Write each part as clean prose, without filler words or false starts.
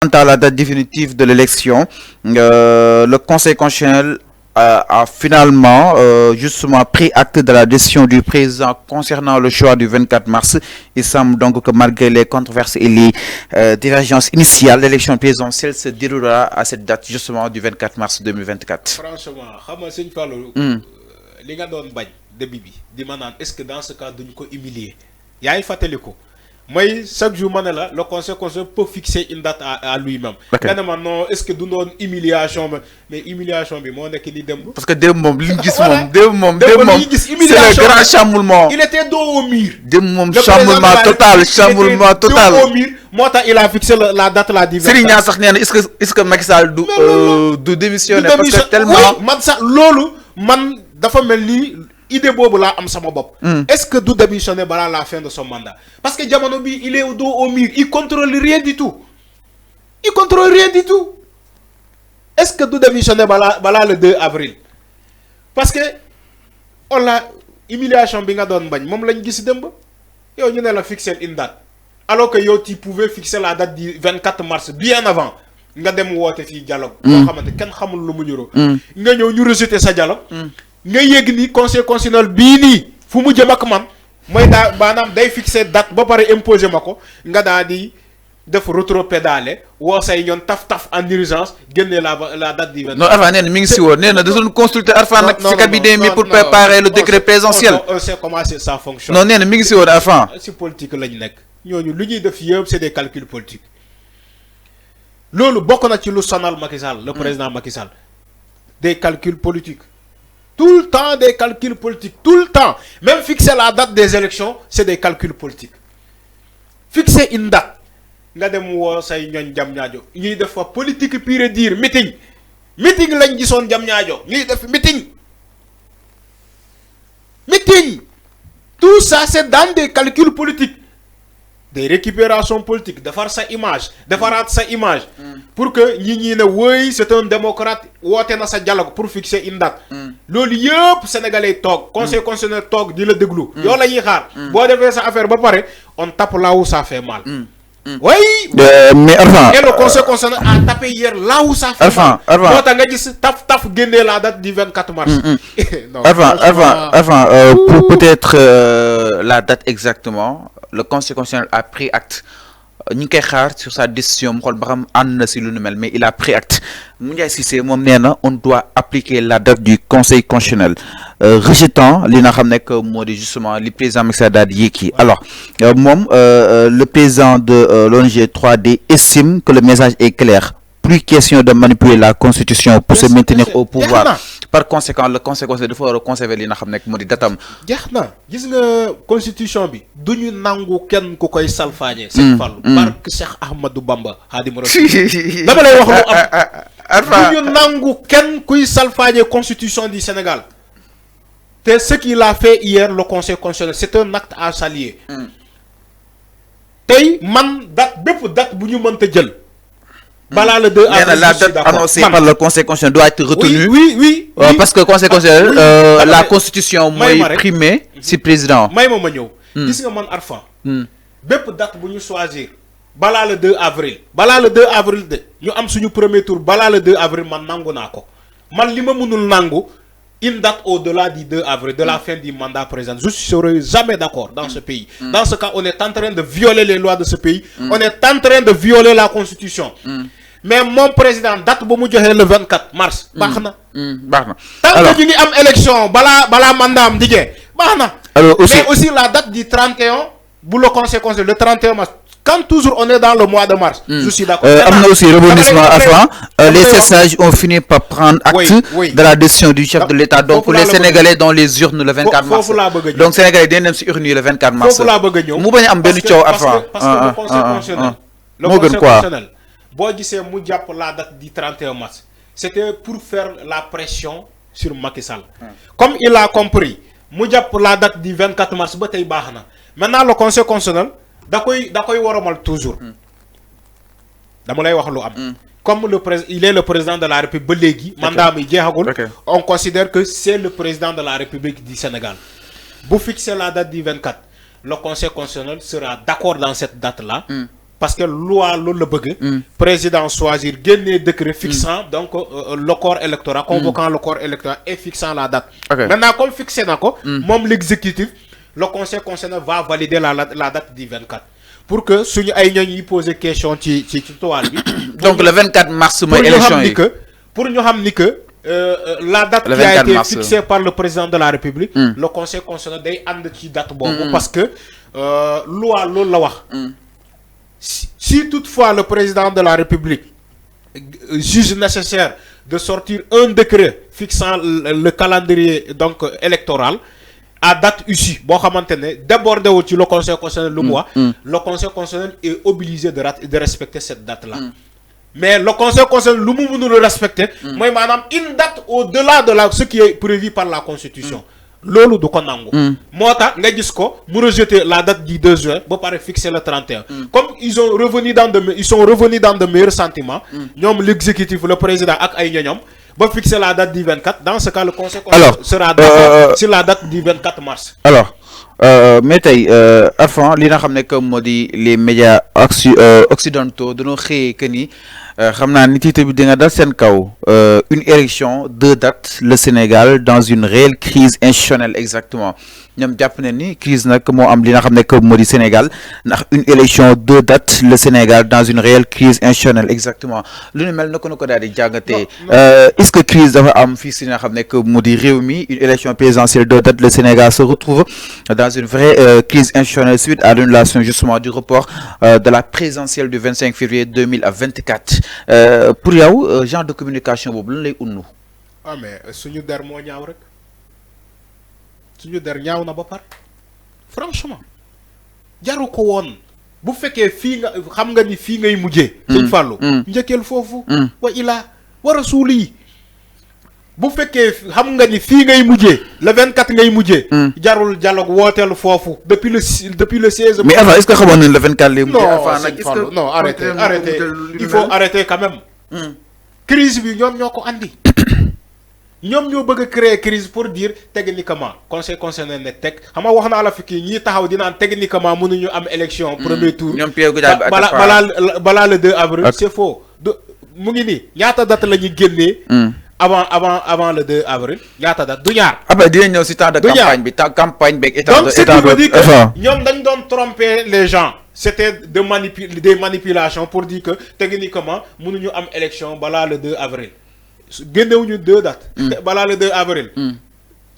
Quant à la date définitive de l'élection, le Conseil constitutionnel a finalement justement pris acte de la décision du président concernant le choix du 24 mars. Il semble donc que malgré les controverses et les divergences initiales, l'élection présidentielle se déroulera à cette date justement du 24 mars 2024. Franchement, xam nga sëñ Fallou li nga doon bañ début bi di ma naan est-ce que dans ce cas duñ ko humilier yaa ngi fàttaliku mooy chaque jour ma ne la le conseil constitutionnel peut fixer une date à lui-même. nga ne ma non est-ce que du doon humiliation mais humiliation bi moo nekk ni démb. parce que démb moom li ñu gis moom c'est le grand chamboulement. il était dos au mur. démb moom chamboulement total dos au mur moo tax il a fixé la date la division. Serigne Niass sax nee na est-ce que Macky Sall du démissionner parce que tellement man sax loolu man dafa mel ni idée bobu la am sama bop. Est-ce que du démissionner balaa la fin de son mandat parce que jamono bi il est au dos au mur, il contrôle rien du tout. Est-ce que du démissionner balaa le 2 avril parce que on la humiliation bi nga doon bañ mom lañu gis demb yow ñu ne la fixer une date alors que yow tu pouvais fixer la date du 24 mars bien avant nga dem woote fii dialogue. boo xamante kenn xamul lu mu ñuro nga ñëw ñu rejeter sa dialogue. nga yegg ni conseil constitutionnel bii nii fu mu jëm ak man mooy daa maanaam day fixer date ba pare imposer ma ko nga daa di def rétropédaler woo say ñoon taf en urgence génne la date du 24. non Arfan nee na mi ngi si woon nee na da doon consulter Arfan nag si cabinet mi pour préparer le décret présidentiel. on sait comment ça fonctionne. non nee na mi ngi si woon Arfan. si politique lañ nekk ñooñu lu ñuy def yëpp c'est des calculs politiques loolu bokk na ci lu sonal Macky Sall le président Macky Sall des calculs politiques. Tout le temps des calculs politiques, tout le temps. Même fixer la date des élections, c'est des calculs politiques. Fixer une date. Nga dem wo say ñoñ jam ñaajo ñuy def fa politique pure et dire meeting lañ gisoon jam ñaajo ñuy def meeting tout ça c'est dans des calculs politiques, des récupérations politiques, de faire sa image, pour que ñi ne oui c'est un démocrate woote na sa dialogue pour fixer une date. Loolu yëpp sénégalais toog conseil constitutionnel toog di la déglu. yow la ñuy xaar. boo defee sa affaire ba pare on tape là où ça fait mal. Oui. mais Arfan. Et le conseil constitutionnel a tapé hier là où ça fait mal. moo tax nga gis taf génnee la date du 24 mars. non Arfan pour peut-être la date exactement le conseil constitutionnel a pris acte. ñu ngi koy xaar sur sa décision mu xool ba xam ànd na si lu nu mel mais il a pris acte Moundiaye Cissé moom nee na on doit appliquer la date du conseil constitutionnel rejetant li nga xam ne que moo di justement li président Macky Sall daal di yéegi alors moom le président de l'ONG 3D estime que le message est clair. Plus question de manipuler la constitution pour se maintenir au pouvoir. Par conséquent le conseil constitutionnel dafa war a conserver li nga xam ne moo di datam. jeex na gis nga constitution bi duñu nangu kenn ku koy salfaañe. Sëñ Fallou barke Cheikh Ahmadou Bamba Xaadimu Rasuul dama lay wax lu am. duñu nangu kenn kuy salfaañe constitution du Sénégal. te ce qu'il a fait hier le conseil constitutionnel c'est un acte à saluer. tey man date bu ñu mënta jël. Voilà le 2 avril. La date annoncée par le conseil constitutionnel doit être retenue. Oui. Parce que le conseil constitutionnel, la constitution est primée si président. ma ñëw. gis nga man Arfan. bépp date bu ñu choisir. balaa le 2 avril. balaa le 2 avril de ñu am suñu premier tour balaa le 2 avril man nangu naa ko. man li ma mënul nangu une date au-delà du 2 avril de la fin du mandat président. Je ne serai jamais d'accord dans ce pays. Dans ce cas, on est en train de violer les lois de ce pays. On est en train de violer la constitution. Mais mon président date bu mu joxe le 24 mars. baax na. tant que ñu ngi am élection balaa mandat am di jeex baax na. mais aussi la date du 31 bu le conseil le 31 mars. Quand toujours on est dans le mois de mars. Je suis d'accord. Amna aussi rebondissement avant. Les 7 sages ont fini par prendre acte de la décision du chef de l'État. Donc pour les Sénégalais dans les urnes le 24 mars. Donc Sénégalais dañ dem ci urne le 24 mars. Foofu laa bëgg a ñëw mu bañ am benn coow avant. parce que le conseil constitutionnel. le conseil constitutionnel boo gisee mu jàpp la date du 31 mars. C'était pour faire la pression sur Macky Sall. Comme il a compris mu jàpp la date du 24 mars ba tey baax na maintenant le conseil constitutionnel. da koy woromal toujours. dama lay wax lu am. comme il est le président de la République ba léegi. mandat mi jeexagul. on considère que c'est le président de la République du Sénégal. bu fixer la date du 24 le conseil constitutionnel sera d'accord dans cette date là. parce que loi le bëgg président choisir génné décret fixant donc le corps électoral convoquant le corps électoral et fixant la date. Maintenant comme fixé nako mom l'exécutif le conseil concerné va valider la date du 24 pour que suñu ay ñooñ yi poser question ci toile bi. Donc le 24 mars mooy élection yi pour ñu xam ni que la date qui a été fixée par le président de la République le conseil concerné day and ci date bobu parce que loi loolu la wax si toutefois le président de la République juge nécessaire de sortir un décret fixant le calendrier donc électoral à date issue bo xamantene débordé wu ci le conseil constitutionnel le mois le conseil constitutionnel est obligé de respecter cette date là mais le conseil constitutionnel lu mu mënul respecter moy manam une date au-delà de ce qui est prévu par la constitution lolu du ko nangu motax nga gis ko mu rejeter la date du 2 juin ba paré fixer le 31 comme ils sont revenus dans de meilleurs sentiments ñom l'exécutif le président ak ay ñoñom ba fixer la date du 24 dans ce cas le conseil sera d'accord sur la date du 24 mars. Alors mais tey Arfan li nga xam ne que moo di les médias occidentaux dañoo xëyee que ni xam naa ni titre bi di nga dal seen kaw une élection deux dates le Sénégal dans une réelle crise institutionnelle exactement ñoom jàpp ne ni crise nag moo am li nga xam ne que moo di Sénégal ndax une élection deux dates le Sénégal dans une réelle crise institutionnelle exactement lu ne mel na ko daal di jàngatee est-ce que crise dafa am fii si nga xam ne que moo di réew mi une élection présidentielle deux dates le Sénégal se retrouve dans une vraie crise institutionnelle suite à l'annulation justement du report de la présidentielle du 25 février 2024 pour yow genre de communication boobu lan lay unnu. Ah mais suñu der moo ñaaw rek suñu der ñaaw na ba par franchement jaru ko woon bu fekkee fii nga xam nga ni fii ngay mujjee. Sëñ Fallou njëkkeel foofu. wa ilaa war a suuli yi bu fekkee xam nga ni fii ngay mujjee le 24 ngay mujjee. jarul dialogue wooteel foofu depuis le 16. mais avant est-ce que xamoon nañ le 24 lay mujjee. non arrêtez il faut arrêter quand même. crise bi ñoom ñoo ko andi. ñoom ñoo bëgg a créer crise pour dire techniquement conseil constitutionnel ne teg xam nga wax naa la fi kii ñii taxaw di naan techniquement mënuñu am élection premier tour. ñoom Pierre Goudiaby balaa le 2 avril. c'est faux mu ngi nii ñaata date la ñuy génnee. avant le 2 avril ñaata date du ñaar. après dinañ ñëw si temps de campagne bi temps campagne beeg état donc ce qui veut dire que ñoom dañ doon tromper les gens. C'était des manipulations pour dire que techniquement mënuñu am élection balaa le 2 avril. génnewuñu deux dates. balaa le 2 avril.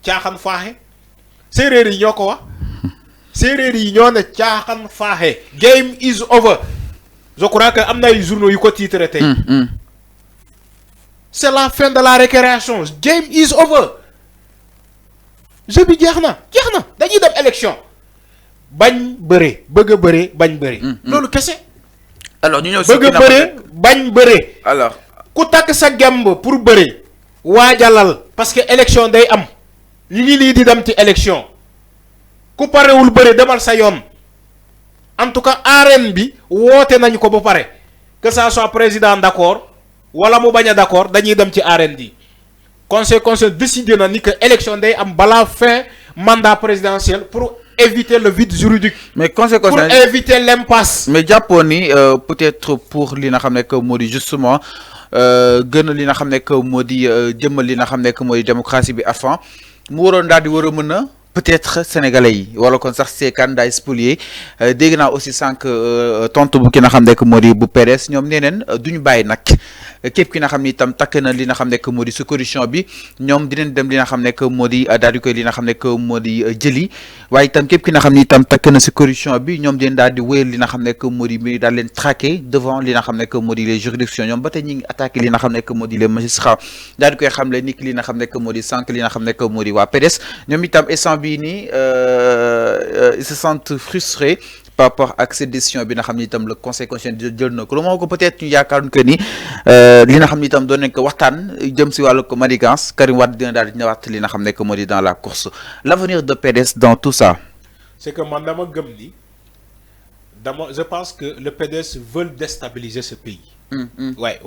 caaxaan faaxe. séeréer yi ñoo ko wax. séeréer yi ñoo ne caaxaan faaxe. game is over. je crois que am na ay journaux yu ko titré tey. c'est la fin de la récréation. game is over. jeu bi jeex na dañuy dem élection. bañ bëre bëgg a bëre bañ bëre. loolu kese. alors ñu ñëw si bëgg a bëre bañ bëre. alors. ku takk sa gemb pour bëri waajalal parce que élection day am ñu ngi lii di dem ci élection ku parewul bëri demal sa yoon en tout cas arène bi woote nañ ko ba pare que ça soit président d'accord wala mu bañ a d'accord dañuy dem ci arène bi conseil décidé na ni que élection day am balaa fin mandat présidentiel pour éviter le vide juridique. mais conséquence pour éviter l'impasse. mais jàppoon ni peut-être pour li nga xam ne que moo di justement gën li nga xam ne que moo di jëmmal li nga xam ne que moo di démocratie bi avant mu waroon daal di war a mën a peut-être sénégalais yi wala kon sax ces candidats spoliés dégg naa aussi sànq tontu bu ki nga xam ne que moo di bu PDS ñoom nee neen duñu bàyyi nag képp ki nga xam ni itam takk na li nga xam ne que moo di su condition bi ñoom dinañ dem li nga xam ne que moo di daal di koy li nga xam ne que moo di jëli waaye itam képp ki nga xam ni itam takk na si condition bi ñoom dinañ daal di wéyal li nga xam ne que moo di mbiri daal leen traqué devant li nga xam ne que moo di les juridictions ñoom ba tey ñi ngi attaqué li nga xam ne que moo di les magistrats daal di koy xamle ni ki li nga xam ne que moo di sànq li nga xam ne que moo di waa PDS ñoom itam instant bii nii ils se sentent frustrés par rapport à cette décision bi nga xam ni itam le conseil constitutionnel jël na ko lu moo ko peut-être ñu yaakaaroon que ni li nga xam ni itam doon nañ ko waxtaan jëm si wàllu ko manigance Karim Wade dina daal di ñëwaat li nga xam ne que moo di dans la course l'avenir de PDS dans tout ça. c'est que man dama gëm ni je pense que le PDS veut déstabiliser ce pays. Ouais.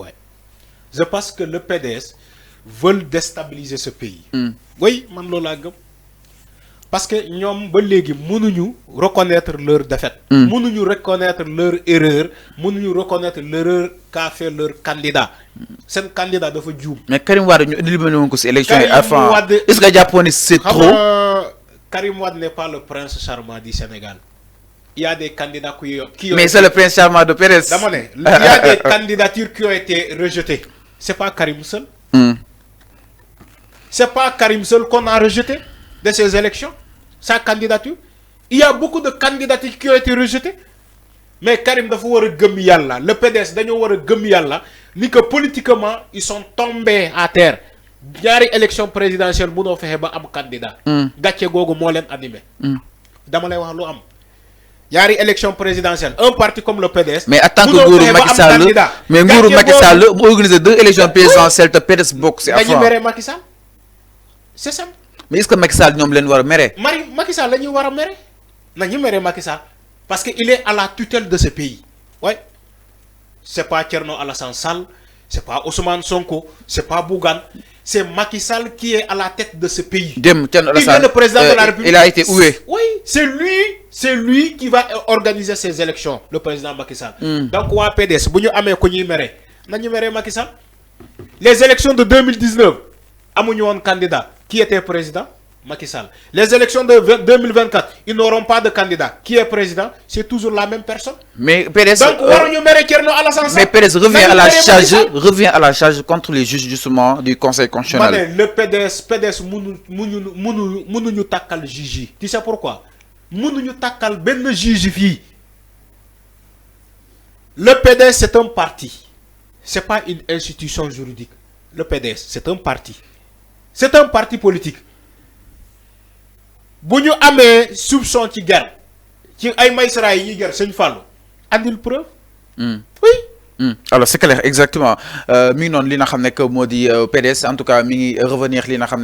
Je pense que le PDS veut déstabiliser ce pays. Oui man loolu laa gëm parce que ñom ba légui mënuñu reconnaître leur défaite. Mënuñu reconnaître leur erreur, mënuñu reconnaître l'erreur qu'a fait leur candidat. Sen candidat dafa djoum. Mais Karim Wade ñu éliminé won ko ci élection yi est-ce que Japon c'est trop? Karim Wade n'est pas le prince charmant du Sénégal. Il y a des candidats qui mais c'est le prince charmant de Pérez. Il y a des candidatures qui ont été rejetées. C'est pas Karim seul. C'est pas Karim seul qu'on a rejeté de ces élections. Sa candidature. Il y a beaucoup de candidatures qui ont été rejetées. Mais Karim dafa wara gëm Yalla, le PDS dañu wara gëm Yalla ni que politiquement ils sont tombés à terre. Ñaari élection présidentielle mëno fexé ba am candidat. Gatché gogu mo len animé. Dama lay wax lu am. Ñaari élection présidentielle, un parti comme le PDS. Mais attends que Ngourou Macky Sall, mais Ngourou Macky Sall organiser 2 élections présidentielles te PDS bokk ci affaire. Dañu méré Macky Sall. C'est ça. Mais est-ce que Macky Sall ñom leen wara méré? Macky Sall lañu wara méré. Nañu méré Macky Sall parce qu'il est à la tutelle de ce pays. Ouais. C'est pas Thierno Alassane Sall, c'est pas Ousmane Sonko, c'est pas Bougane, c'est Macky Sall qui est à la tête de ce pays. Il est le président de la République. Il a été oué. Oui, c'est lui qui va organiser ces élections, le président Macky Sall. Donc wa PDS buñu amé ko ñuy méré, nañu méré Macky Sall. Les élections de 2019, amuñu won candidat. Qui était président? Macky Sall. Les élections de 2024, ils n'auront pas de candidat. Qui est président? C'est toujours la même personne. Mais Pérez, donc, mais Pérez revient à la charge contre les juges justement du Conseil constitutionnel. Le PDS nous takal juge. Tu sais pourquoi? Nous takal ben juge fi. Le PDS c'est un parti. C'est pas une institution juridique. Le PDS c'est un parti. C'est un parti politique. Si nous avons soupçon de guerre, si nous avons une guerre, c'est une femme. Andil preuve? Oui. Alors c'est clair, exactement. Mi non li nga xamné que modi PDS en tout cas mi revenir li nga xamné